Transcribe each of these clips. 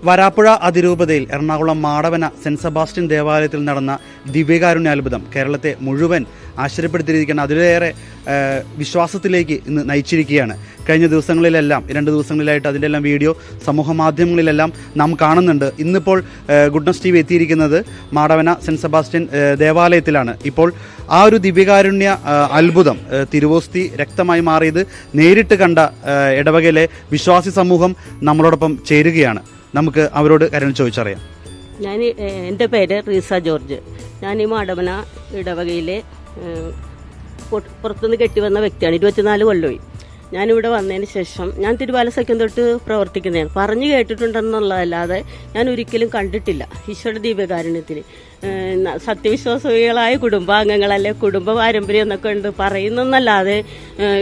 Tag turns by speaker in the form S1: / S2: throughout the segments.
S1: Varapuzha അതിരൂപതയിൽ Ernakulam Madavana saint Sebastian ദേവാലയത്തിൽ നടന്ന ദിവ്യകാരുണ്യാത്ഭുതം കേരളത്തെ മുഴുവൻ ആശ്ചര്യപ്പെടുത്തിയിരിക്കുന്ന അതിലേറെ വിശ്വാസത്തിലേക്ക് ഇന്ന് നയിച്ചിരിക്കുകയാണ്. കഴിഞ്ഞ ദിവസങ്ങളിലെല്ലാം 2 ദിവസങ്ങളിലായിട്ട് അതിൻ്റെ എല്ലാം വീഡിയോ സമൂഹ മാധ്യമങ്ങളിലെല്ലാം നാം കാണുന്നുണ്ട്. ഇന്നിപ്പോൾ ഗുഡ്നസ് TV എത്തിയിരിക്കുന്നത് മാടവന സെന്റ് സെബാസ്റ്റ്യൻ ദേവാലയത്തിലാണ്. ഇപ്പോൾ ആ ഒരു ദിവ്യകാരുണ്യ അത്ഭുതം തിരുവോസ്തി രക്തമായി മാറിയത് നേരിട്ട് കണ്ട ഇടവകയിലെ വിശ്വാസി സമൂഹം നമ്മളോടൊപ്പം ചേരുകയാണ്. നമുക്ക് അവരോട് കാര്യങ്ങൾ ചോദിച്ചറിയാം.
S2: എൻ്റെ പേര് റീസ ജോർജ്. ഞാൻ ഈ മാടവന ഇടവകയിലെ പുറത്തുനിന്ന് കെട്ടിവന്ന വ്യക്തിയാണ്. 24 കൊല്ലമായി ഞാനിവിടെ വന്നതിന് ശേഷം. ഞാൻ തിരുവാല സഖ്യം തൊട്ട് പ്രവർത്തിക്കുന്നതാണ്. പറഞ്ഞു കേട്ടിട്ടുണ്ടെന്നുള്ളതല്ലാതെ ഞാൻ ഒരിക്കലും കണ്ടിട്ടില്ല. ഈശ്വര ദിവ്യകാരുണ്യത്തിൽ സത്യവിശ്വാസികളായ കുടുംബാംഗങ്ങളല്ലെ കുടുംബ പാരമ്പര്യം എന്നൊക്കെ ഉണ്ട് പറയുന്നല്ലാതെ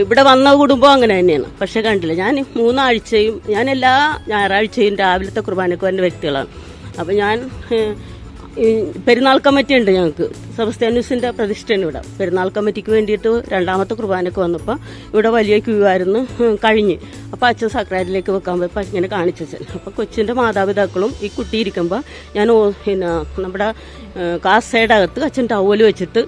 S2: ഇവിടെ വന്ന കുടുംബം അങ്ങനെ തന്നെയാണ്. പക്ഷെ കണ്ടില്ല. ഞാൻ 3 ആഴ്ചയും ഞാൻ എല്ലാ ഞായറാഴ്ചയും രാവിലത്തെ കുർബാനയ്ക്ക് വരുന്ന വ്യക്തികളാണ്. അപ്പം ഞാൻ പെരുന്നാൾ കമ്മിറ്റി ഉണ്ട് ഞങ്ങൾക്ക്. സെബസ്ത്യാനൂസിൻ്റെ പ്രതിഷ്ഠയാണ് ഇവിടെ. പെരുന്നാൾ കമ്മിറ്റിക്ക് വേണ്ടിയിട്ട് 2ാമത്തെ കുർബാനയ്ക്ക് വന്നപ്പോൾ ഇവിടെ വലിയ ക്യൂ ആയിരുന്നു. കഴിഞ്ഞ് അപ്പോൾ അച്ഛൻ സക്രാരിലേക്ക് വെക്കാൻ പോയപ്പോൾ ഇങ്ങനെ കാണിച്ചച്ഛൻ. അപ്പോൾ കൊച്ചിൻ്റെ മാതാപിതാക്കളും ഈ കുട്ടി ഇരിക്കുമ്പോൾ ഞാൻ പിന്നെ നമ്മുടെ കാസയുടെ അകത്ത് അച്ഛൻ ടവല് വെച്ചിട്ട്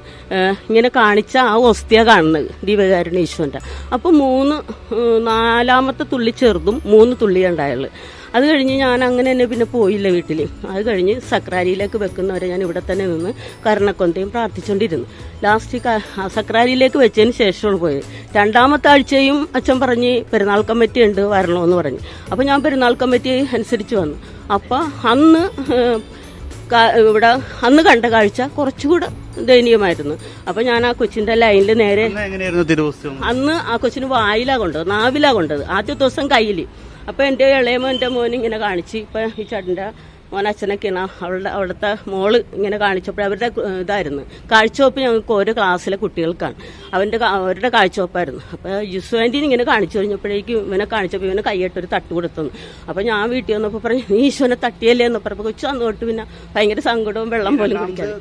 S2: ഇങ്ങനെ കാണിച്ച ആ ഒസ്തിയ കാണുന്നത് ദിവ്യകാരുണ്യ ഈശോൻ്റെ. അപ്പോൾ 4ാമത്തെ തുള്ളി ചെറുതും 3 തുള്ളി ഉണ്ടായുള്ളൂ. അത് കഴിഞ്ഞ് ഞാൻ അങ്ങനെ തന്നെ പിന്നെ പോയില്ല വീട്ടിൽ. അത് കഴിഞ്ഞ് സക്രാരിയിലേക്ക് വെക്കുന്നവരെ ഞാൻ ഇവിടെ തന്നെ നിന്ന് കരുണക്കൊന്തയും പ്രാർത്ഥിച്ചുകൊണ്ടിരുന്നു. ലാസ്റ്റ് സക്രാരിയിലേക്ക് വെച്ചതിന് ശേഷമാണ് പോയത്. 2ാമത്തെ ആഴ്ചയും അച്ഛൻ പറഞ്ഞ് പെരുന്നാൾ കമ്മിറ്റി ഉണ്ട് വരണമെന്ന് പറഞ്ഞു. അപ്പോൾ ഞാൻ പെരുന്നാൾ കമ്മിറ്റി അനുസരിച്ച് വന്നു. അപ്പോൾ അന്ന് കണ്ട കാഴ്ച കുറച്ചുകൂടെ ദയനീയമായിരുന്നു. അപ്പോൾ ഞാൻ ആ കൊച്ചിൻ്റെ ലൈനിൽ നേരെ അന്ന് ആ കൊച്ചിന് വായിലാണ് കൊണ്ടത്, നാവിലാണ് കൊണ്ടത്. ആദ്യ ദിവസം കയ്യിൽ. അപ്പോൾ എൻ്റെ ഇളയമോൻ്റെ മോൻ ഇങ്ങനെ കാണിച്ച്. ഇപ്പം ഈ ചേട്ടൻ്റെ മോൻ അച്ഛനൊക്കെയാണ് അവിടുത്തെ മോള് ഇങ്ങനെ കാണിച്ചപ്പോൾ അവരുടെ ഇതായിരുന്നു കാഴ്ചവെപ്പ്. ഞങ്ങൾക്ക് ഓരോ ക്ലാസ്സിലെ കുട്ടികൾക്കാണ് അവരുടെ കാഴ്ചവെപ്പായിരുന്നു. അപ്പോൾ ജിസുവാൻറ്റീൻ ഇങ്ങനെ കാണിച്ചു കഴിഞ്ഞപ്പോഴേക്കും ഇവനെ കാണിച്ചപ്പോൾ ഇവനെ കൈയിട്ടൊരു തട്ട് കൊടുത്തുന്നു. അപ്പോൾ ഞാൻ വീട്ടിൽ വന്നപ്പോൾ പറഞ്ഞു നീ ഈശോനെ തട്ടിയല്ലേ എന്ന് പറഞ്ഞപ്പോൾ കൊച്ചു വന്നു തൊട്ട് പിന്നെ ഭയങ്കര സങ്കടവും വെള്ളം പോലും കുടിക്കാതെ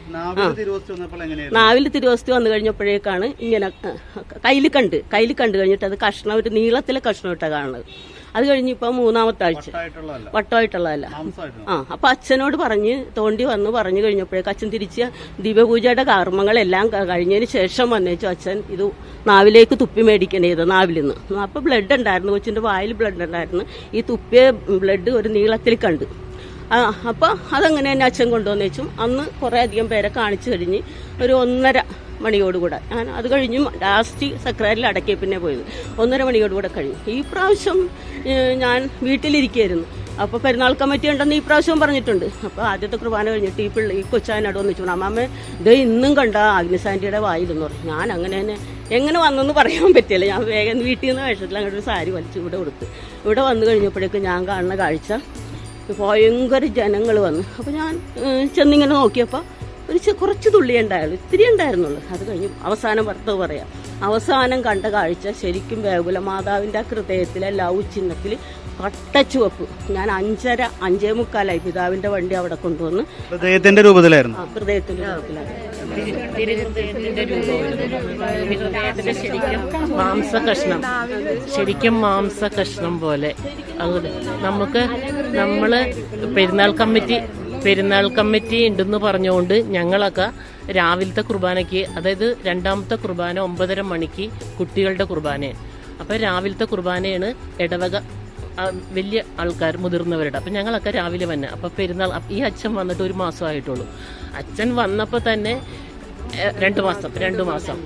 S2: നാവിൽ തിരുവസ്തി വന്നു കഴിഞ്ഞപ്പോഴേക്കാണ് ഇങ്ങനെ കയ്യിൽ കണ്ടു കഴിഞ്ഞിട്ട് അത് കഷ്ണം ഒരു നീളത്തിലെ കഷ്ണം ഇട്ടാണ് കാണുന്നത്. അത് കഴിഞ്ഞ് ഇപ്പം 3ാമത്തെ ആഴ്ച വട്ടമായിട്ടുള്ളതല്ല. അപ്പൊ അച്ഛനോട് തോണ്ടി വന്ന് പറഞ്ഞു കഴിഞ്ഞപ്പോഴേക്ക് അച്ഛൻ തിരിച്ച് ദിവ്യപൂജയുടെ കർമ്മങ്ങളെല്ലാം കഴിഞ്ഞതിന് ശേഷം വന്നേച്ചു അച്ഛൻ ഇത് നാവിലേക്ക് തുപ്പി മേടിക്കണേത് നാവിൽ നിന്ന്. അപ്പൊ ബ്ലഡ് ഉണ്ടായിരുന്നു, കൊച്ചിന്റെ വായിൽ ബ്ലഡ് ഉണ്ടായിരുന്നു. ഈ തുപ്പിയ ബ്ലഡ് ഒരു നീളത്തിൽ കണ്ടു. അപ്പൊ അതങ്ങനെ തന്നെ അച്ഛൻ കൊണ്ടുവന്നേച്ചു. അന്ന് കുറെ അധികം പേരെ കാണിച്ചു കഴിഞ്ഞ് ഒരു 1:30 മണിയോടുകൂടെ ഞാൻ അത് കഴിഞ്ഞു ലാസ്റ്റ് സക്രാരിൽ അടക്കിയ പിന്നെ പോയത് 1:30 മണിയോടുകൂടെ കഴിഞ്ഞു. ഈ പ്രാവശ്യം ഞാൻ വീട്ടിലിരിക്കുകയായിരുന്നു. അപ്പോൾ പെരുന്നാൾ കമ്മിറ്റി ഉണ്ടെന്ന് ഈ പ്രാവശ്യം പറഞ്ഞിട്ടുണ്ട്. അപ്പോൾ ആദ്യത്തെ കുർബാന കഴിഞ്ഞിട്ട് ഈ കൊച്ചാനോട് ഒന്നിച്ചു അമ്മാമ്മ ഇത് ഇന്നും കണ്ട അഗ്നിസാൻറ്റിയുടെ വായിലെന്ന് പറഞ്ഞു. ഞാൻ അങ്ങനെ തന്നെ എങ്ങനെ വന്നെന്ന് പറയാൻ പറ്റില്ല. ഞാൻ വേഗം വീട്ടിൽ നിന്ന് വേഷത്തിൽ അങ്ങോട്ട് ഒരു സാരി വലിച്ച് ഇവിടെ കൊടുത്ത് ഇവിടെ വന്നു കഴിഞ്ഞപ്പോഴേക്കും ഞാൻ കാണുന്ന കാഴ്ച ഭയങ്കര ജനങ്ങൾ വന്നു. അപ്പോൾ ഞാൻ ചെന്നിങ്ങനെ നോക്കിയപ്പോൾ കുറച്ച് തുള്ളി ഉണ്ടായുള്ളൂ, ഇത്തിരി ഉണ്ടായിരുന്നുള്ളൂ. അത് കഴിഞ്ഞ് അവസാനം ഭർത്താവ് പറയാം അവസാനം കണ്ട കാഴ്ച ശരിക്കും വേകുല മാതാവിൻ്റെ ഹൃദയത്തിലെ ലവ് ചിഹ്നത്തിൽ കട്ടച്ചുവപ്പ്. ഞാൻ 5:45 പിതാവിന്റെ വണ്ടി അവിടെ കൊണ്ടുവന്ന്
S3: ഹൃദയത്തിന്റെ രൂപത്തിലായിരുന്നു.
S2: ഹൃദയത്തിന്റെ രൂപത്തിലായിരുന്നു.
S4: ശരിക്കും മാംസകഷ്ണം പോലെ. നമ്മള് പെരുന്നാൾ കമ്മിറ്റി ഉണ്ടെന്ന് പറഞ്ഞുകൊണ്ട് ഞങ്ങളൊക്കെ രാവിലത്തെ കുർബാനയ്ക്ക്, അതായത് 2ാമത്തെ കുർബാന 9:30 മണിക്ക് കുട്ടികളുടെ കുർബാനയാണ്. അപ്പൊ രാവിലത്തെ കുർബാനയാണ് ഇടവക വലിയ ആൾക്കാർ മുതിർന്നവരുടെ. അപ്പം ഞങ്ങളൊക്കെ രാവിലെ വന്നെ. അപ്പം പെരുന്നാൾ ഈ അച്ഛൻ വന്നിട്ട് 1 മാസമായിട്ടുള്ളൂ. അച്ഛൻ വന്നപ്പോൾ തന്നെ 2 മാസം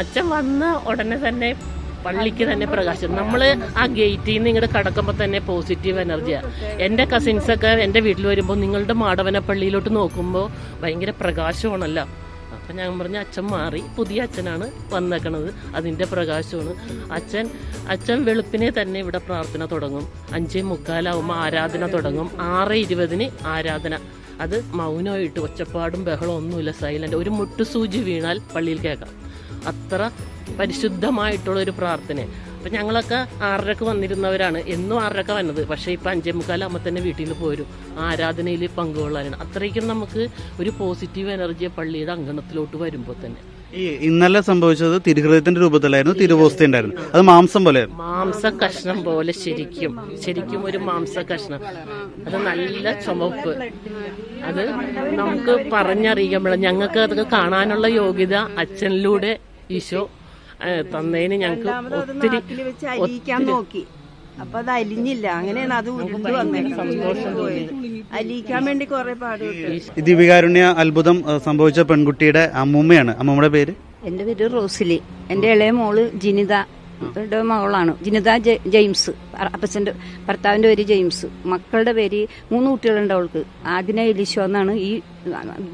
S4: അച്ഛൻ വന്ന ഉടനെ തന്നെ പള്ളിക്ക് തന്നെ പ്രകാശം. നമ്മൾ ആ ഗേറ്റിൽ നിന്ന് ഇങ്ങോട്ട് കടക്കുമ്പോൾ തന്നെ പോസിറ്റീവ് എനർജിയാണ്. എൻ്റെ കസിൻസൊക്കെ എൻ്റെ വീട്ടിൽ വരുമ്പോൾ നിങ്ങളുടെ മാടവന പള്ളിയിലോട്ട് നോക്കുമ്പോൾ ഭയങ്കര പ്രകാശമാണല്ലോ. അപ്പം ഞാൻ പറഞ്ഞ അച്ഛൻ മാറി, പുതിയ അച്ഛനാണ് വന്നേക്കണത്, അതിൻ്റെ പ്രകാശമാണ്. അച്ഛൻ വെളുപ്പിനെ തന്നെ ഇവിടെ പ്രാർത്ഥന തുടങ്ങും. 5:45 ആരാധന തുടങ്ങും. 6:20 ആരാധന. അത് മൗനമായിട്ട് ഒച്ചപ്പാടും ബഹളവും ഒന്നുമില്ല, സൈലന്റ്. ഒരു മുട്ടുസൂചി വീണാൽ പള്ളിയിൽ കേൾക്കാം. അത്ര പരിശുദ്ധമായിട്ടുള്ളൊരു പ്രാർത്ഥന. അപ്പം ഞങ്ങളൊക്കെ 6:30 വന്നിരുന്നവരാണ്. എന്നും 6:30 വന്നത്. പക്ഷേ ഇപ്പം 5:45 തന്നെ വീട്ടിൽ പോരും ആരാധനയിൽ പങ്കുകൊള്ളാനാണ്. അത്രയ്ക്കും നമുക്ക് ഒരു പോസിറ്റീവ് എനർജിയെ പള്ളിയുടെ അങ്കണത്തിലോട്ട് വരുമ്പോൾ തന്നെ
S1: ഈ ഇന്നലെ സംഭവിച്ചത് തിരുഹൃദയത്തിന്റെ രൂപത്തിലായിരുന്നു, തിരുവോസ്തി ഉണ്ടായിരുന്നു. അത് മാംസം പോലെയായിരുന്നു.
S4: മാംസ കഷ്ണം പോലെ ശരിക്കും ഒരു മാംസ കഷ്ണം. അത് നല്ല ചുമപ്പ്. അത് നമുക്ക് പറഞ്ഞറിയിക്കുമ്പോൾ ഞങ്ങൾക്ക് അതൊക്കെ കാണാനുള്ള യോഗ്യത അച്ഛനിലൂടെ ഈശോ തന്നതിന് ഞങ്ങൾക്ക് ഒത്തിരി
S3: നോക്കി. അപ്പൊ അത് അലിഞ്ഞില്ല, അങ്ങനെയാണ് അത് ഉരുണ്ട് വന്നത്. സന്തോഷം തോന്നി. അലിയിക്കാൻ വേണ്ടി കുറെ പാടുപെട്ടു.
S1: ദിവ്യകാരുണ്യ അത്ഭുതം സംഭവിച്ച പെൺകുട്ടിയുടെ അമ്മൂമ്മയാണ്. അമ്മൂമ്മയുടെ പേര്?
S3: എന്റെ പേര് റോസിലി. എന്റെ ഇളയ മോള് ജിനിത മകളാണ്. ജിനിത ജെയിംസ്. അപ്പച്ചന്റെ ഭർത്താവിന്റെ പേര് ജെയിംസ്. മക്കളുടെ പേര് 3 കുട്ടികളുണ്ട് അവൾക്ക്. ആദിന എലിശോ എന്നാണ് ഈ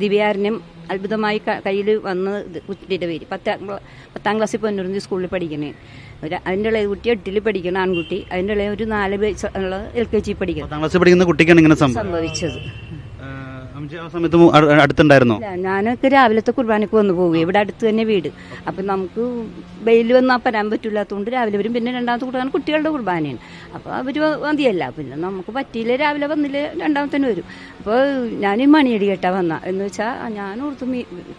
S3: ദിവ്യകാരുണ്യം അത്ഭുതമായി കയ്യിൽ വന്ന കുട്ടിയുടെ പേര്. 10ാം ക്ലാസ്സിൽ പൊന്നുരുന്നി സ്കൂളിൽ പഠിക്കണേ. അതിന്റെ ഇളയ കുട്ടി 8ൽ പഠിക്കണ ആൺകുട്ടി. അതിന്റെ ഇളയ ഒരു 4 വയസ്സുള്ള LKG പഠിക്കുന്ന
S1: കുട്ടിക്കാണ് ഇങ്ങനെ
S3: സംഭവിച്ചത്.
S1: അടുത്തുണ്ടായിരുന്നോ?
S3: ഞാനൊക്കെ രാവിലത്തെ കുർബാനക്ക് വന്നു പോകും. ഇവിടെ അടുത്ത് തന്നെ വീട്. അപ്പൊ നമുക്ക് വെയിൽ വന്നാൽ വരാൻ പറ്റില്ലാത്തതുകൊണ്ട് രാവിലെ വരും. പിന്നെ രണ്ടാമത്തെ കുർബാന കുട്ടികളുടെ കുർബാനയാണ്. അപ്പൊ അവര് മതിയല്ല. പിന്നെ നമുക്ക് പറ്റിയില്ലേ രാവിലെ വന്നില്ലേ രണ്ടാമത്തെ വരും. അപ്പോൾ ഞാൻ മണിയടി കേട്ടാ വന്ന എന്ന് വെച്ചാൽ ഞാൻ ഓർത്ത്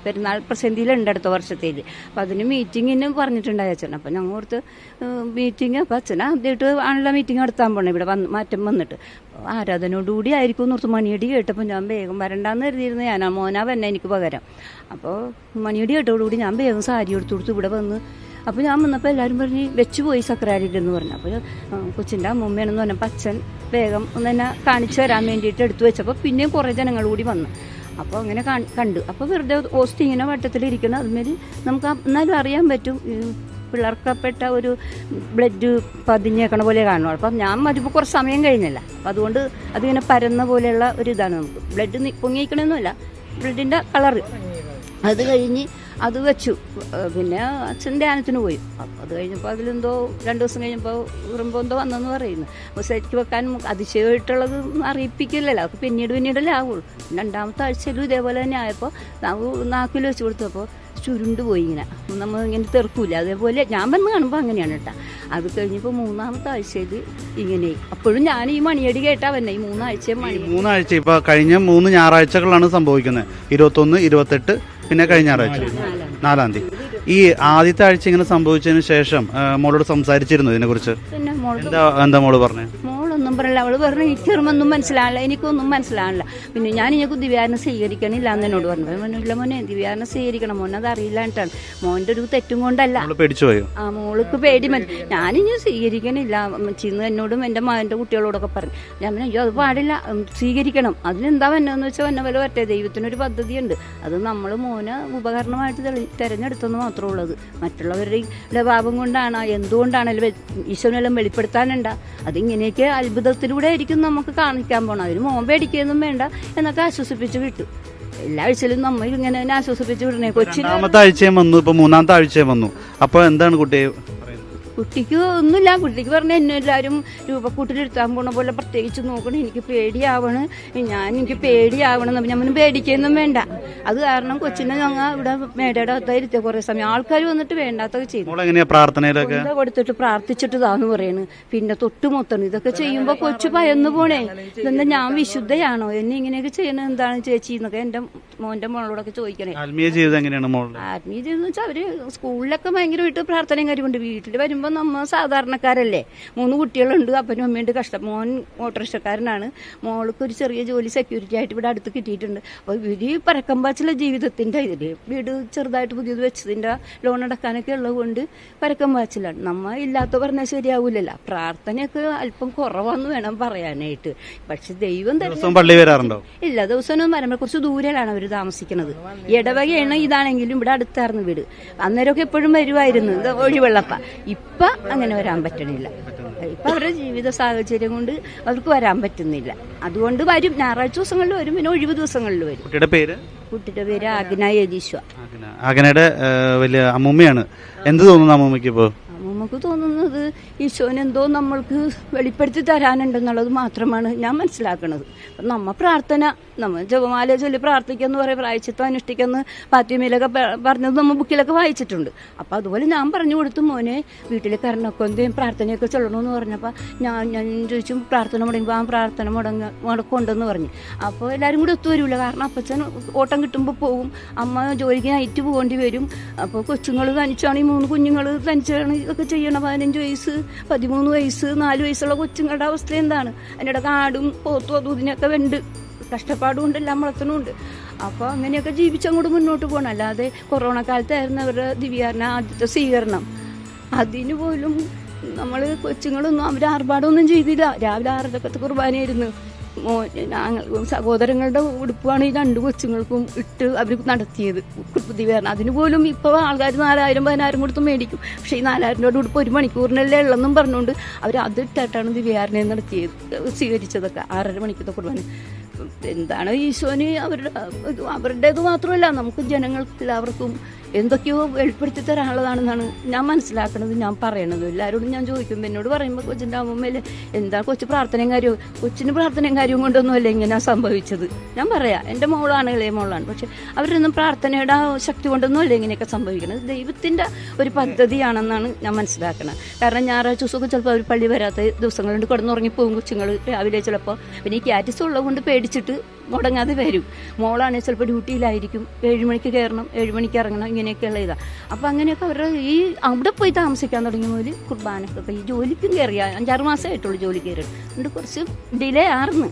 S3: പെരുന്നാൾ പ്രസന്ധിയിലുണ്ട് അടുത്ത വർഷത്തേല്. അപ്പൊ അതിന് മീറ്റിങ്ങിന് പറഞ്ഞിട്ടുണ്ടായി അച്ഛൻ. അപ്പൊ ഞങ്ങൾ ഓർത്ത് മീറ്റിംഗ് അപ്പൊ അച്ഛൻ ആദ്യമായിട്ട് ആണുള്ള മീറ്റിംഗ് നടത്താൻ പോണേ ഇവിടെ മാറ്റം വന്നിട്ട്. ആരാധനയോടുകൂടി ആയിരിക്കും എന്നോർത്ത് മണിയടി കേട്ടപ്പോൾ ഞാൻ വേഗം വരണ്ടാന്ന് കരുതിയിരുന്ന ഞാനാ. മോനാ വന്നെ എനിക്ക് പകരം. അപ്പോൾ മണിയടി കേട്ടോടുകൂടി ഞാൻ വേഗം സാരി എടുത്തു കൊടുത്ത് ഇവിടെ വന്ന്. അപ്പോൾ ഞാൻ വന്നപ്പോൾ എല്ലാവരും പറഞ്ഞ് വെച്ച് പോയി സക്രാരിയിട്ടെന്ന് പറഞ്ഞു. അപ്പോൾ കൊച്ചിൻ്റെ അമ്മൂമ്മയാണെന്ന് പറഞ്ഞപ്പോൾ അച്ഛൻ വേഗം ഒന്ന് എന്നെ കാണിച്ചു തരാൻ വേണ്ടിയിട്ട് എടുത്തു വെച്ചപ്പോൾ പിന്നെയും കുറേ ജനങ്ങൾ കൂടി വന്നു. അപ്പോൾ അങ്ങനെ കണ്ടു. അപ്പോൾ വെറുതെ ഓസ്റ്റ് ഇങ്ങനെ വട്ടത്തിലിരിക്കണം. അതുമാതിരി നമുക്ക് എന്നാലും അറിയാൻ പറ്റും പിളർക്കപ്പെട്ട ഒരു ബ്ലഡ് പതിഞ്ഞേക്കണ പോലെ കാണുള്ളൂ. അപ്പം ഞാൻ വരുമ്പോൾ കുറച്ച് സമയം കഴിഞ്ഞല്ല. അപ്പം അതുകൊണ്ട് അതിങ്ങനെ പരന്ന പോലെയുള്ള ഒരു ഇതാണ് നമുക്ക്. ബ്ലഡ് പൊങ്ങിക്കണമെന്നല്ല, ബ്ലഡിൻ്റെ കളറ്. അത് കഴിഞ്ഞ് അത് വെച്ചു. പിന്നെ അച്ഛൻ ധ്യാനത്തിന് പോയി. അപ്പം അത് കഴിഞ്ഞപ്പോൾ അതിലെന്തോ 2 ദിവസം കഴിഞ്ഞപ്പോൾ ഉറുമ്പോൾ എന്തോ വന്നെന്ന് പറയുന്നു. അപ്പോൾ ശരിക്ക് വെക്കാൻ അതിശയമായിട്ടുള്ളത് അറിയിപ്പിക്കില്ലല്ലോ. അപ്പോൾ പിന്നീടല്ലേ ആവുള്ളൂ. 2ാമത്തെ ആഴ്ചയിലും ഇതേപോലെ തന്നെ ആയപ്പോൾ നാക്കിൽ വെച്ച് കൊടുത്തപ്പോൾ ചുരുണ്ട് പോയി. ഇങ്ങനെ നമ്മൾ ഇങ്ങനെ തെറുക്കൂല. അതേപോലെ ഞാൻ വന്ന് കാണുമ്പോൾ അങ്ങനെയാണ് കേട്ടോ. അത് കഴിഞ്ഞപ്പോൾ 3ാമത്തെ ആഴ്ചയിൽ ഇങ്ങനെ. അപ്പോഴും ഞാൻ ഈ മണിയടി കേട്ടാ വന്നെ. ഈ 3
S1: ആഴ്ച ഇപ്പൊ കഴിഞ്ഞ 3 ഞായറാഴ്ചകളാണ് സംഭവിക്കുന്നത്. 21, 28, പിന്നെ കഴിഞ്ഞ ഞായറാഴ്ച 4-ാം തീയതി. ഈ ആദ്യത്തെ ആഴ്ച ഇങ്ങനെ സംഭവിച്ചതിന് ശേഷം മോളോട് സംസാരിച്ചിരുന്നു ഇതിനെ കുറിച്ച്? എന്താ മോള് പറഞ്ഞേ?
S3: മോളൊന്നും പറയില്ല. അവള് പറഞ്ഞു എനിക്കൊന്നും മനസ്സിലാവില്ല, എനിക്കൊന്നും മനസ്സിലാവില്ല. പിന്നെ ഞാൻ ഇങ്ങനെ ദിവ്യാനം സ്വീകരിക്കണില്ല എന്ന് എന്നോട് പറഞ്ഞു. ഇല്ല മോനെ, ദിവ്യാനം സ്വീകരിക്കണം മോനെ, അത് അറിയില്ലാണ്ടാണ്. മോന്റെ ഒരു തെറ്റും കൊണ്ടല്ല.
S1: പേടിച്ചുപോയോ?
S3: ആ മോൾക്ക് പേടി. ഞാനിനി സ്വീകരിക്കണില്ല ചിന്ന് എന്നോടും എൻ്റെ മകൻ്റെ കുട്ടികളോടൊക്കെ പറഞ്ഞു. ഞാൻ പറഞ്ഞു അയ്യോ അത് പാടില്ല, സ്വീകരിക്കണം. അതിനെന്താ വന്നതെന്ന് വെച്ചാൽ വന്ന പോലെ പറ്റേ. ദൈവത്തിനൊരു പദ്ധതിയുണ്ട്. അത് നമ്മൾ മോനെ ഉപകരണമായിട്ട് തിരഞ്ഞെടുത്തെന്ന് മാത്രമേ ഉള്ളത്. മറ്റുള്ളവരുടെ പാപം കൊണ്ടാണ് എന്തുകൊണ്ടാണെങ്കിലും ഈശ്വരനെല്ലാം വെളിപ്പെടുത്താനുണ്ടാ. അതിങ്ങനെയൊക്കെ അത്ഭുതത്തിലൂടെ ആയിരിക്കും നമുക്ക് കാണിക്കാൻ പോകണം. അതിന് മോൻ പേടിക്കുകയൊന്നും വേണ്ട എന്നൊക്കെ ആശ്വസിപ്പിച്ച് വിട്ടു. എല്ലാ ആഴ്ചയിലും നമ്മൾ ഇങ്ങനെ തന്നെ ആശ്വസിപ്പിച്ച് വിടണേ.
S1: കൊച്ചിനാമത്തെ ആഴ്ചയും വന്നു, ഇപ്പൊ 3ാമത്തെ ആഴ്ചയും വന്നു. അപ്പൊ എന്താണ്
S3: കുട്ടിക്ക് ഒന്നുമില്ല. കുട്ടിക്ക് പറഞ്ഞ എന്നെ എല്ലാവരും രൂപക്കൂട്ടിലെടുത്താൻ പോണ പോലെ പ്രത്യേകിച്ച് നോക്കണം. എനിക്ക് പേടിയാവണം. ഞമ്മനും പേടിക്കൊന്നും വേണ്ട. അത് കാരണം കൊച്ചിനെ ഞങ്ങൾ ഇവിടെ മേടയുടെ അകത്തായിരുത്തിയ കുറെ സമയം ആൾക്കാർ വന്നിട്ട് വേണ്ടാത്തൊക്കെ ചെയ്തു.
S1: പ്രാർത്ഥനയിലൊക്കെ
S3: കൊടുത്തിട്ട് പ്രാർത്ഥിച്ചിട്ടതാന്ന് പറയണ്. പിന്നെ തൊട്ടുമൊത്തണം ഇതൊക്കെ ചെയ്യുമ്പോ കൊച്ചു ഭയന്നു പോണേ. ഇതെന്താ ഞാൻ വിശുദ്ധയാണോ, എന്നെ ഇങ്ങനെയൊക്കെ ചെയ്യണത് എന്താണ് ചേച്ചി എന്നൊക്കെ എന്റെ മോന്റെ മോളോടൊക്കെ ചോദിക്കണേ.
S1: ആത്മീയ ജീവിതം
S3: വെച്ചാൽ അവര് സ്കൂളിലൊക്കെ ഭയങ്കരമായിട്ട് പ്രാർത്ഥനയും കാര്യമുണ്ട്. വീട്ടിൽ വരുമ്പോ നമ്മ സാധാരണക്കാരല്ലേ. 3 കുട്ടികളുണ്ട്, അപ്പനും അമ്മയുണ്ട്. മോൻ ഓട്ടോറിക്ഷക്കാരനാണ്. മോൾക്ക് ഒരു ചെറിയ ജോലി സെക്യൂരിറ്റി ആയിട്ട് ഇവിടെ അടുത്ത് കിട്ടിയിട്ടുണ്ട്. അപ്പോൾ ഇവര് പരക്കമ്പാച്ചിലെ ജീവിതത്തിന്റെ ഇതില് വീട് ചെറുതായിട്ട് പുതിയത് വെച്ചതിന്റെ ലോൺ അടക്കാനൊക്കെ ഉള്ളത് കൊണ്ട് പരക്കമ്പാച്ചിലാണ്. നമ്മ ഇല്ലാത്ത പറഞ്ഞാൽ ശരിയാവൂലല്ലോ. പ്രാർത്ഥനയൊക്കെ അല്പം കുറവാന്ന് വേണം പറയാനായിട്ട്. പക്ഷെ ദൈവം
S1: പള്ളി വരാറുണ്ടോ?
S3: ഇല്ല, ദിവസമൊന്നും വരുമ്പോൾ കുറച്ച് ദൂരെയാണ് അവർ താമസിക്കുന്നത്. ഇടവകയാണ്. ഇതാണെങ്കിലും ഇവിടെ അടുത്തായിരുന്നു വീട്. അന്നേരമൊക്കെ എപ്പോഴും വരുമായിരുന്നു ഒഴിവെള്ളപ്പ. ഇപ്പൊ അങ്ങനെ വരാൻ പറ്റണില്ല. ഇപ്പൊ അവരുടെ ജീവിത സാഹചര്യം കൊണ്ട് അവർക്ക് വരാൻ പറ്റുന്നില്ല. അതുകൊണ്ട് വരും, ഞായറാഴ്ച ദിവസങ്ങളിൽ വരും, പിന്നെ ഒഴിവ് ദിവസങ്ങളിൽ വരും. കുട്ടിയുടെ പേര് ആഗ്ന യദീശ്വ.
S1: ആഗ്നയുടെ വലിയ അമ്മൂമ്മയാണ്. എന്ത് തോന്നുന്നു അമ്മൂമ്മയ്ക്ക്? ഇപ്പോ
S3: അമ്മൂമ്മ നമുക്ക് തോന്നുന്നത് ഈശോനെന്തോ നമ്മൾക്ക് വെളിപ്പെടുത്തി തരാനുണ്ടെന്നുള്ളത് മാത്രമാണ് ഞാൻ മനസ്സിലാക്കുന്നത്. അപ്പം നമ്മൾ ജപമാല ചൊല്ലി പ്രാർത്ഥിക്കാന്ന് പറയും, പ്രായശ്ചിത്തം അനുഷ്ഠിക്കാന്ന് പാത്യമയിലൊക്കെ പറഞ്ഞത് നമ്മൾ ബുക്കിലൊക്കെ വായിച്ചിട്ടുണ്ട്. അപ്പം അതുപോലെ ഞാൻ പറഞ്ഞു കൊടുത്തു, മോനെ വീട്ടിൽ കരണക്കൊന്തയും പ്രാർത്ഥനയൊക്കെ ചൊല്ലണമെന്ന് പറഞ്ഞപ്പോൾ ഞാൻ ചോദിച്ചു പ്രാർത്ഥന മുടങ്ങുമ്പോൾ ആ പ്രാർത്ഥന മുടക്കമുണ്ടെന്ന് പറഞ്ഞു. അപ്പോൾ എല്ലാവരും കൂടി ഒത്തുവരില്ല, കാരണം അപ്പച്ചൻ ഓട്ടം കിട്ടുമ്പോൾ പോകും, അമ്മ ജോലിക്ക് നൈറ്റ് പോകേണ്ടി വരും. അപ്പോൾ കൊച്ചുങ്ങൾ തനിച്ചാണ്, ഈ 3 കുഞ്ഞുങ്ങൾ തനിച്ചാണ് ഇതൊക്കെ ചെയ്യണം. 15 വയസ്സ് 13 വയസ്സ് 4 വയസ്സുള്ള കൊച്ചുങ്ങളുടെ അവസ്ഥ എന്താണ്? അതിനിടെ കാടും പോത്തും അതും ഇതിനൊക്കെ ഉണ്ട്, കഷ്ടപ്പാടും എല്ലാം വളർത്തണമുണ്ട്. അപ്പോൾ അങ്ങനെയൊക്കെ ജീവിച്ചങ്ങോട്ട് മുന്നോട്ട് പോകണം. അല്ലാതെ കൊറോണ കാലത്തായിരുന്നു അവരുടെ ദിവ്യാരന ആദ്യത്തെ സ്വീകരണം. അതിന് പോലും നമ്മൾ കൊച്ചുങ്ങളൊന്നും അവർ ആർഭാടമൊന്നും ചെയ്തില്ല. രാവിലെ 6:30 കുർബാനയായിരുന്നു. സഹോദരങ്ങളുടെ ഉടുപ്പാണ് ഈ 2 കൊച്ചുങ്ങൾക്കും ഇട്ട് അവർ നടത്തിയത് ദിവ്യാരണം. അതിന് പോലും ഇപ്പോൾ ആൾക്കാർ 4000 10,000 കൊടുത്ത് മേടിക്കും. പക്ഷേ ഈ 4000 രൂപയുടെ ഉടുപ്പ് 1 മണിക്കൂറിനല്ലേ ഉള്ളെന്നും പറഞ്ഞുകൊണ്ട് അവർ അത് ഇട്ടിട്ടാണ് ദിവ്യാരണം നടത്തിയത്, സ്വീകരിച്ചതൊക്കെ 6:30 മണിക്കത്തെ കുർബാന. എന്താണ് ഈശോന് അവരുടേത് മാത്രമല്ല, നമുക്ക് ജനങ്ങൾക്ക് എല്ലാവർക്കും എന്തൊക്കെയോ വെളിപ്പെടുത്തി തരാനുള്ളതാണെന്നാണ് ഞാൻ മനസ്സിലാക്കുന്നത്, ഞാൻ പറയണത്. എല്ലാവരോടും ഞാൻ ചോദിക്കും, എന്നോട് പറയുമ്പോൾ കൊച്ചിൻ്റെ അമ്മമ്മേലെ എന്താ കൊച്ചു പ്രാർത്ഥനയും കാര്യവും, കൊച്ചിന് പ്രാർത്ഥനയും കാര്യവും കൊണ്ടൊന്നുമല്ല ഇങ്ങനെ സംഭവിച്ചത്. ഞാൻ പറയാം, എൻ്റെ മോളാണ്, ഇളയ മോളാണ്. പക്ഷെ അവരൊന്നും പ്രാർത്ഥനയുടെ ശക്തി കൊണ്ടൊന്നുമല്ല ഇങ്ങനെയൊക്കെ സംഭവിക്കുന്നത്. ദൈവത്തിൻ്റെ ഒരു പദ്ധതിയാണെന്നാണ് ഞാൻ മനസ്സിലാക്കുന്നത്. കാരണം ഞായറാഴ്ച ദിവസമൊക്കെ ചിലപ്പോൾ അവർ പള്ളി വരാത്ത ദിവസങ്ങളുണ്ട്, കിടന്നുറങ്ങിപ്പോകും കൊച്ചുങ്ങൾ രാവിലെ. ചിലപ്പോൾ പിന്നെ ഈ ക്യാറ്റിസ് ഉള്ളത് കൊണ്ട് പേടിച്ചിട്ട് മുടങ്ങാതെ വരും. മോളാണെങ്കിൽ ചിലപ്പോൾ ഡ്യൂട്ടിയിലായിരിക്കും, 7 മണിക്ക് കയറണം, 7 മണിക്ക് ഇറങ്ങണം, ഇങ്ങനെയൊക്കെയുള്ള ഇതാണ്. അപ്പം അങ്ങനെയൊക്കെ അവരുടെ ഈ അവിടെ പോയി താമസിക്കാൻ തുടങ്ങിയ പോലെ കുർബാനക്കൊക്കെ ഈ ജോലിക്കും കയറിയ 5-6 മാസമായിട്ടുള്ളൂ ജോലി കയറിയത്. അതുകൊണ്ട് കുറച്ച് ഡിലേ ആർന്ന്.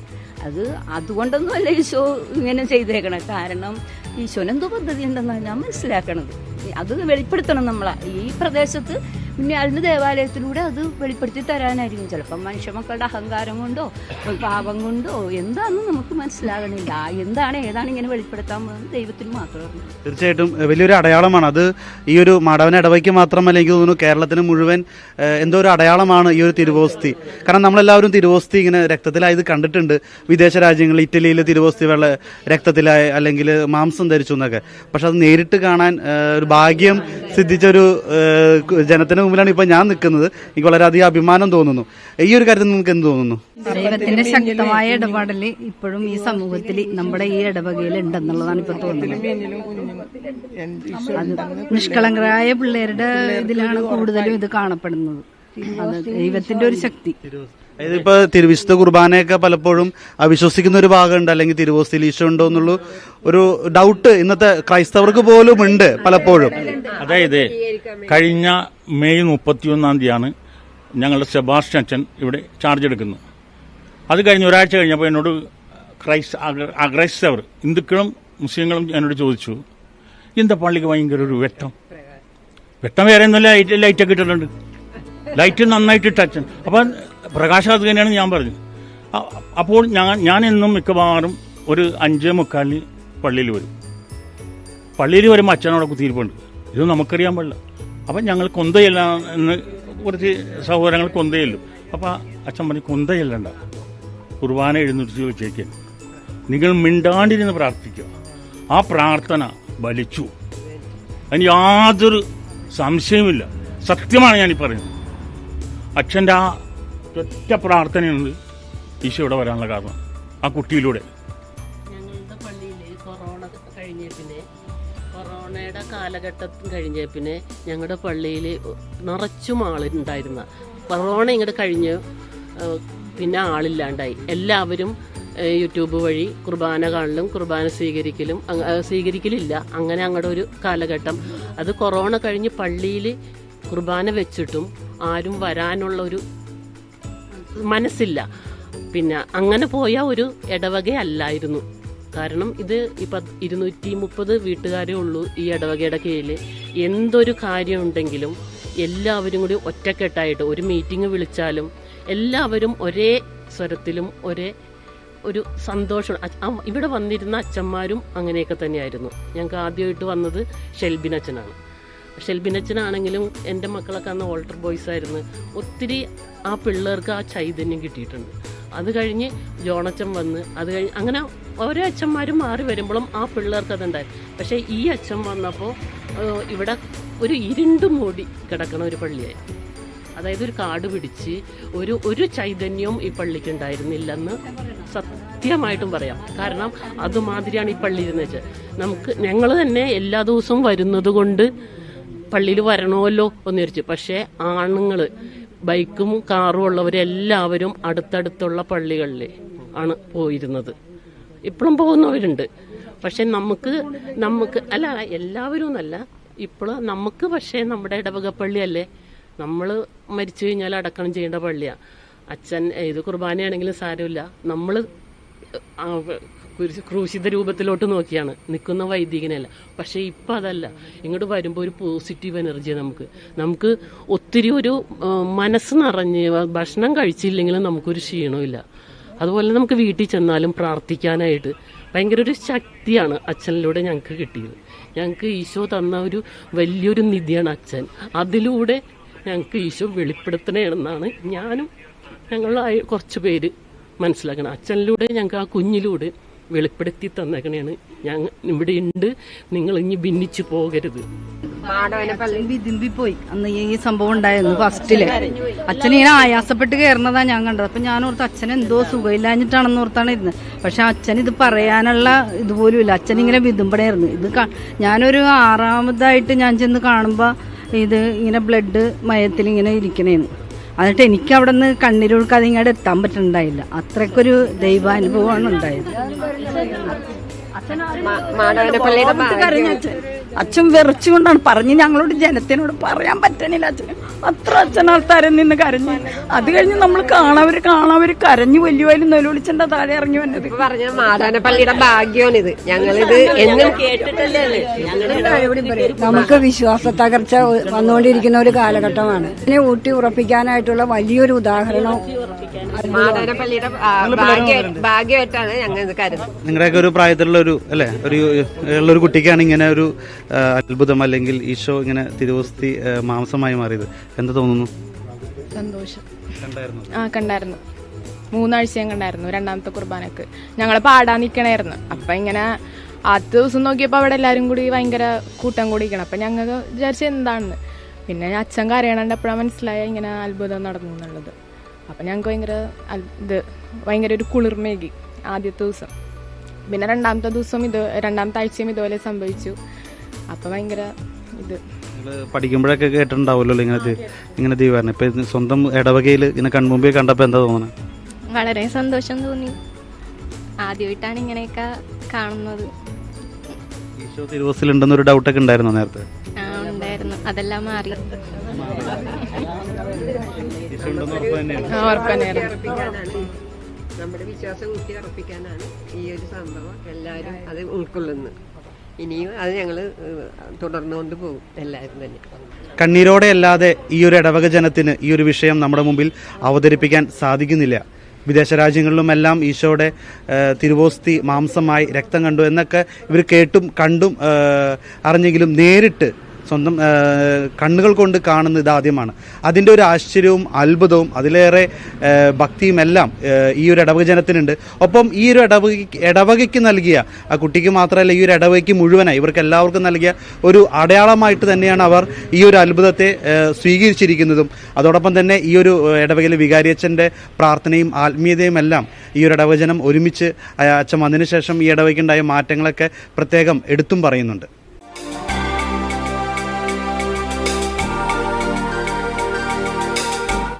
S3: അതുകൊണ്ടൊന്നും അല്ല ഈശോ ഇങ്ങനെ ചെയ്തേക്കണം. കാരണം ഈശോനെന്തോ പദ്ധതി ഉണ്ടെന്നാണ് ഞാൻ മനസ്സിലാക്കണത്. അത് വെളിപ്പെടുത്തണം നമ്മളെ ഈ പ്രദേശത്ത്. പിന്നെ അതിന് ദേവാലയത്തിലൂടെ അത് വെളിപ്പെടുത്തി തരാനായിരിക്കും. ചിലപ്പം മനുഷ്യ മക്കളുടെ അഹങ്കാരം കൊണ്ടോ പാപം കൊണ്ടോ എന്താണെന്ന് നമുക്ക് മനസ്സിലാകണില്ല. എന്താണ് ഏതാണ് ഇങ്ങനെ വെളിപ്പെടുത്താൻ പോകുന്നത് ദൈവത്തിന് മാത്രമേ.
S1: തീർച്ചയായിട്ടും വലിയൊരു അടയാളമാണ് അത്. ഈ ഒരു മാടവന ഇടവയ്ക്ക് മാത്രമല്ല, എനിക്ക് തോന്നുന്നു കേരളത്തിന് മുഴുവൻ എന്തോ ഒരു അടയാളമാണ് ഈ ഒരു തിരുവോസ്തി. കാരണം നമ്മളെല്ലാവരും തിരുവോസ്തി ഇങ്ങനെ രക്തത്തിലായത് കണ്ടിട്ടുണ്ട്. വിദേശ രാജ്യങ്ങളിൽ, ഇറ്റലിയിൽ തിരുവോസ്തി രക്തത്തിലായ അല്ലെങ്കിൽ മാംസം ധരിച്ചു എന്നൊക്കെ. പക്ഷെ അത് നേരിട്ട് കാണാൻ ഒരു ഭാഗ്യം സിദ്ധിച്ചൊരു ജനത്തിന് മുമ്പിലാണ് ഇപ്പൊ ഞാൻ നിൽക്കുന്നത്. എനിക്ക് വളരെയധികം അഭിമാനം തോന്നുന്നു. ഈ ഒരു കാര്യത്തിൽ നിങ്ങൾക്ക് എന്ത് തോന്നുന്നു?
S5: ദൈവത്തിന്റെ ശക്തമായ ഇടപാടല് ഇപ്പോഴും ഈ സമൂഹത്തിൽ നമ്മുടെ ഈ ഇടവകയിൽ ഉണ്ടെന്നുള്ളതാണ് ഇപ്പൊ തോന്നുന്നത്. നിഷ്കളങ്കരായ പിള്ളേരുടെ ഇതിലാണ് കൂടുതലും ഇത് കാണപ്പെടുന്നത്. ദൈവത്തിന്റെ ഒരു ശക്തി.
S1: അതായത് ഇപ്പൊ വിശുദ്ധ കുർബാനയൊക്കെ പലപ്പോഴും അവിശ്വസിക്കുന്ന ഒരു ഭാഗമുണ്ട്, അല്ലെങ്കിൽ തിരുവോസ്തിയിൽ ഈശോ ഉണ്ടോ എന്നുള്ള ഒരു ഡൗട്ട് ഇന്നത്തെ ക്രൈസ്തവർക്ക് പോലും ഉണ്ട് പലപ്പോഴും.
S6: അതായത് കഴിഞ്ഞ മെയ് 31 ഞങ്ങളുടെ സെബാസ്റ്റ്യൻ അച്ഛൻ ഇവിടെ ചാർജ് എടുക്കുന്നത്. അത് കഴിഞ്ഞ് ഒരാഴ്ച കഴിഞ്ഞപ്പോൾ എന്നോട് അക്രൈസ്തവർ, ഹിന്ദുക്കളും മുസ്ലിങ്ങളും എന്നോട് ചോദിച്ചു, എന്താ പള്ളിക്ക് ഭയങ്കര ഒരു വെട്ടം വേറെ ഒന്നുമില്ല, ലൈറ്റൊക്കെ ഇട്ടിട്ടുണ്ട്, ലൈറ്റ് നന്നായിട്ട് ഇട്ട അച്ഛൻ. അപ്പം പ്രകാശാത് തന്നെയാണ് ഞാൻ പറഞ്ഞത്. അപ്പോൾ ഞാൻ എന്നും മിക്കവാറും ഒരു 5:45 പള്ളിയിൽ വരും. പള്ളിയിൽ വരുമ്പോൾ അച്ഛനവിടെ കുത്തിയിരിപ്പുണ്ട്. ഇത് നമുക്കറിയാൻ പാടില്ല. അപ്പം ഞങ്ങൾ കൊന്തയല്ല എന്ന് കുറച്ച് സഹോദരങ്ങൾ കൊന്തയല്ലും. അപ്പം അച്ഛൻ പറഞ്ഞു, കൊന്തയല്ലണ്ട, കുർബാന എഴുന്നേറ്റ് വെച്ചേക്കാൻ, നിങ്ങൾ മിണ്ടാണ്ടിരുന്ന് പ്രാർത്ഥിക്കുക. ആ പ്രാർത്ഥന ബലിച്ചു, അതിന് യാതൊരു സംശയവുമില്ല. സത്യമാണ് ഞാനീ പറയുന്നത്. അച്ഛൻ്റെ ആ ഒറ്റ പ്രാർത്ഥനയുണ്ട് ഈശോ ഇവിടെ വരാനുള്ള കാരണം, ആ കുട്ടിയിലൂടെ.
S4: ഞങ്ങളുടെ പള്ളിയിൽ കൊറോണയുടെ കാലഘട്ടം കഴിഞ്ഞ പിന്നെ ഞങ്ങളുടെ പള്ളിയിൽ നിറച്ചും ആളുണ്ടായിരുന്ന, കൊറോണ ഇങ്ങോട്ട് കഴിഞ്ഞ് പിന്നെ ആളില്ലാണ്ടായി. എല്ലാവരും യൂട്യൂബ് വഴി കുർബാന കാണലും കുർബാന സ്വീകരിക്കലില്ല. അങ്ങനെ അങ്ങോട്ട് ഒരു കാലഘട്ടം. അത് കൊറോണ കഴിഞ്ഞ് പള്ളിയിൽ കുർബാന വെച്ചിട്ടും ആരും വരാനുള്ള ഒരു മനസ്സില്ല. പിന്നെ അങ്ങനെ പോയ ഒരു ഇടവകയല്ലായിരുന്നു. കാരണം ഇത് ഇപ്പം 230 വീട്ടുകാരേ ഉള്ളൂ ഈ ഇടവകയുടെ കീഴിൽ. എന്തൊരു കാര്യം ഉണ്ടെങ്കിലും എല്ലാവരും കൂടി ഒറ്റക്കെട്ടായിട്ട് ഒരു മീറ്റിംഗ് വിളിച്ചാലും എല്ലാവരും ഒരേ സ്വരത്തിലും ഒരു സന്തോഷം. ഇവിടെ വന്നിരുന്ന അച്ഛന്മാരും അങ്ങനെയൊക്കെ തന്നെയായിരുന്നു. ഞങ്ങൾക്ക് ആദ്യമായിട്ട് വന്നത് ഷെൽബിനച്ഛനാണ്. ഷെൽബിനച്ഛനാണെങ്കിലും എൻ്റെ മക്കളൊക്കെ അന്ന് ഓൾട്ടർ ബോയ്സ് ആയിരുന്നു. ഒത്തിരി ആ പിള്ളേർക്ക് ആ ചൈതന്യം കിട്ടിയിട്ടുണ്ട്. അത് കഴിഞ്ഞ് ജോണച്ചൻ വന്ന്, അത് കഴിഞ്ഞ് അങ്ങനെ ഓരോ അച്ഛന്മാരും മാറി വരുമ്പോഴും ആ പിള്ളേർക്ക് അതുണ്ടായിരുന്നു. പക്ഷേ ഈ അച്ഛൻ വന്നപ്പോൾ ഇവിടെ ഒരു ഇരുണ്ട് മൂടി കിടക്കണ ഒരു പള്ളിയായി. അതായത് ഒരു കാട് പിടിച്ച് ഒരു ചൈതന്യവും ഈ പള്ളിക്ക് ഉണ്ടായിരുന്നില്ലെന്ന് സത്യമായിട്ടും പറയാം. കാരണം അതുമാതിരിയാണ് ഈ പള്ളി എന്ന് വെച്ചാൽ ഞങ്ങൾ തന്നെ എല്ലാ ദിവസവും വരുന്നത് കൊണ്ട് പള്ളിയിൽ വരണമല്ലോ എന്ന് വിചാരിച്ചു. പക്ഷേ ആണുങ്ങൾ ബൈക്കും കാറും ഉള്ളവരെല്ലാവരും അടുത്തടുത്തുള്ള പള്ളികളിൽ ആണ് പോയിരുന്നത്. ഇപ്പോഴും പോകുന്നവരുണ്ട്. പക്ഷെ നമുക്ക് അല്ല, എല്ലാവരും എന്നല്ല, ഇപ്പോൾ നമുക്ക് പക്ഷേ നമ്മുടെ ഇടവക പള്ളിയല്ലേ, നമ്മൾ മരിച്ചു കഴിഞ്ഞാൽ അടക്കം ചെയ്യേണ്ട പള്ളിയാണ്. അച്ഛൻ ഏത് കുർബാനയാണെങ്കിലും സാരമില്ല, നമ്മൾ ക്രൂശിത രൂപത്തിലോട്ട് നോക്കിയാണ് നിൽക്കുന്ന വൈദികനല്ല. പക്ഷേ ഇപ്പം അതല്ല, ഇങ്ങോട്ട് വരുമ്പോൾ ഒരു പോസിറ്റീവ് എനർജിയാണ് നമുക്ക് ഒത്തിരി ഒരു മനസ്സ് നിറഞ്ഞ് ഭക്ഷണം കഴിച്ചില്ലെങ്കിലും നമുക്കൊരു ക്ഷീണമില്ല. അതുപോലെ നമുക്ക് വീട്ടിൽ ചെന്നാലും പ്രാർത്ഥിക്കാനായിട്ട് ഭയങ്കര ഒരു ശക്തിയാണ് അച്ഛനിലൂടെ ഞങ്ങൾക്ക് കിട്ടിയത്. ഞങ്ങൾക്ക് ഈശോ തന്ന ഒരു വലിയൊരു നിധിയാണ് അച്ഛൻ. അതിലൂടെ ഞങ്ങൾക്ക് ഈശോ വെളിപ്പെടുത്തണമെന്നാണ് ഞാനും ഞങ്ങളായ കുറച്ച് പേര് മനസ്സിലാക്കണം. അച്ഛനിലൂടെ ഞങ്ങൾക്ക് ആ കുഞ്ഞിലൂടെ വെളിപ്പെടുത്തി തന്നേക്കണേണ്. ഞങ്ങൾ ഇവിടെ ഉണ്ട്, നിങ്ങൾ ഇനി ഭിന്നിച്ചു പോകരുത്.
S5: വിതുമ്പിപ്പോയി അന്ന് ഈ സംഭവം ഉണ്ടായിരുന്നു. ഫസ്റ്റില് അച്ഛനിങ്ങനെ ആയാസപ്പെട്ട് കയറുന്നതാ ഞാൻ കണ്ടത്. അപ്പൊ ഞാൻ ഓർത്ത് അച്ഛൻ എന്തോ സുഖമില്ലാഞ്ഞിട്ടാണെന്ന് ഓർത്താണ് ഇരുന്നത്. പക്ഷെ അച്ഛൻ ഇത് പറയാനുള്ള ഇതുപോലും ഇല്ല. അച്ഛൻ ഇങ്ങനെ വിതുമ്പണായിരുന്നു. ഇത് ഞാനൊരു 6ാമതായിട്ട് ഞാൻ ചെന്ന് കാണുമ്പോ ഇത് ഇങ്ങനെ ബ്ലഡ് മയത്തിൽ ഇങ്ങനെ ഇരിക്കണേന്ന്. എന്നിട്ട് എനിക്ക് അവിടെ നിന്ന് കണ്ണീരൊഴുക്കാതെ ഇങ്ങോട്ട് എത്താൻ പറ്റുന്നുണ്ടായില്ല. അത്രയ്ക്കൊരു ദൈവാനുഭവമാണ് ഉണ്ടായത്. അച്ഛൻ വിറച്ചുകൊണ്ടാണ് പറഞ്ഞ്, ഞങ്ങളോട് ജനത്തിനോട് പറയാൻ പറ്റണില്ല. അച്ഛന് അത്ര അച്ഛനാൾക്കാരെ നിന്ന് കരഞ്ഞു. അത് കഴിഞ്ഞ് നമ്മൾ കാണാവര് കരഞ്ഞു വലിയ നിലവിളിച്ചിട്ടാ താഴെ ഇറങ്ങി വന്നത്.
S7: പറഞ്ഞ മാടാനപ്പള്ളിയുടെ ഭാഗ്യമാണിത്. ഞങ്ങളിത് എന്നും
S2: കേട്ടിട്ടല്ലേ
S8: നമുക്ക് വിശ്വാസ തകർച്ച വന്നുകൊണ്ടിരിക്കുന്ന ഒരു കാലഘട്ടമാണ്. ഇതിനെ ഊട്ടി ഉറപ്പിക്കാനായിട്ടുള്ള വലിയൊരു ഉദാഹരണം
S7: മാടാനപ്പള്ളിയുടെ ഭാഗ്യമായിട്ടാണ് ഞങ്ങൾ ഇത് കരുതുന്നത്.
S1: നിങ്ങളുടെയൊക്കെ ഒരു പ്രായത്തിലുള്ള ഉള്ളൊരു കുട്ടിക്കാണ് ഇങ്ങനെ ഒരു അത്ഭുതം അല്ലെങ്കിൽ ഈശോ ഇങ്ങനെ തിരുവോസ്തി മാംസമായി മാറിയത്. എന്ത് തോന്നുന്നു?
S9: സന്തോഷം. കണ്ടായിരുന്നു. 3 ആഴ്ച ഞാൻ കണ്ടായിരുന്നു. 2ാമത്തെ കുർബാനക്ക് ഞങ്ങൾ പാടാൻ നിൽക്കണായിരുന്നു. അപ്പൊ ഇങ്ങനെ ആദ്യത്തെ ദിവസം നോക്കിയപ്പോൾ അവിടെ എല്ലാവരും കൂടി ഭയങ്കര കൂട്ടം കൂടിയിരിക്കണം. അപ്പൊ ഞങ്ങൾക്ക് വിചാരിച്ച എന്താണെന്ന്. പിന്നെ അച്ഛൻ കരയണപ്പോഴാണ് മനസ്സിലായ ഇങ്ങനെ അത്ഭുതം നടന്നു എന്നുള്ളത്. അപ്പൊ ഞങ്ങൾക്ക് ഭയങ്കര ഒരു കുളിർമേകി ആദ്യത്തെ ദിവസം. പിന്നെ 2ാമത്തെ ദിവസം 2ാമത്തെ ആഴ്ചയും ഇതുപോലെ സംഭവിച്ചു. അപ്പൊ ഭയങ്കര
S1: പഠിക്കുമ്പോഴൊക്കെ കേട്ടിട്ടുണ്ടാവുമല്ലോ ഇങ്ങനെ ദൈവം. ഇപ്പൊ സ്വന്തം ഇടവകയിൽ ഇങ്ങനെ കൺമുമ്പിൽ കണ്ടപ്പോ എന്താ തോന്നുന്നത്?
S9: വളരെ സന്തോഷം തോന്നി. ആദ്യമായിട്ടാണ് ഇങ്ങനെയൊക്കെ കാണുന്നത്.
S1: ഈശോ തിരുവോസ്തിലുണ്ടെന്നൊരു ഡൗട്ടൊക്കെ ഉണ്ടായിരുന്നോ നേരത്തെ?
S9: ഉണ്ടായിരുന്നു. അതെല്ലാം മാറി.
S7: നമ്മുടെ വിശ്വാസം ഊട്ടി ഉറപ്പിക്കാനാണ് ഈ ഒരു സംഭവം. എല്ലാവരും അത് ഉൾക്കൊള്ളുന്നു. ഇനിയും അത് ഞങ്ങൾ തുടർന്നുകൊണ്ട് പോകും എല്ലാവരും തന്നെ.
S1: കണ്ണീരോടെ അല്ലാതെ ഈ ഒരു ഇടവക ജനത്തിന് ഈ ഒരു വിഷയം നമ്മുടെ മുമ്പിൽ അവതരിപ്പിക്കാൻ സാധിക്കുന്നില്ല. വിദേശ രാജ്യങ്ങളിലുമെല്ലാം ഈശോയുടെ തിരുവോസ്തി മാംസമായി രക്തം കണ്ടു എന്നൊക്കെ ഇവർ കേട്ടും കണ്ടും അറിഞ്ഞെങ്കിലും നേരിട്ട് സ്വന്തം കണ്ണുകൾ കൊണ്ട് കാണുന്നത് ഇതാദ്യമാണ്. അതിൻ്റെ ഒരു ആശ്ചര്യവും അത്ഭുതവും അതിലേറെ ഭക്തിയും എല്ലാം ഈ ഒരു ഇടവക ജനത്തിനുണ്ട്. ഒപ്പം ഈ ഒരു ഇടവകയ്ക്ക് നൽകിയ ആ കുട്ടിക്ക് മാത്രമല്ല, ഈ ഒരു ഇടവകയ്ക്ക് മുഴുവനായി ഇവർക്ക് എല്ലാവർക്കും നൽകിയ ഒരു അടയാളമായിട്ട് തന്നെയാണ് അവർ ഈ ഒരു അത്ഭുതത്തെ സ്വീകരിച്ചിരിക്കുന്നതും. അതോടൊപ്പം തന്നെ ഈ ഒരു ഇടവകയിലെ വികാരിയച്ഛൻ്റെ പ്രാർത്ഥനയും ആത്മീയതയും എല്ലാം ഈ ഒരു ഇടവക ജനം ഒരുമിച്ച് അച്ഛൻ വന്നതിന് ശേഷം ഈ ഇടവകയ്ക്കുണ്ടായ മാറ്റങ്ങളൊക്കെ പ്രത്യേകം എടുത്തും പറയുന്നുണ്ട്.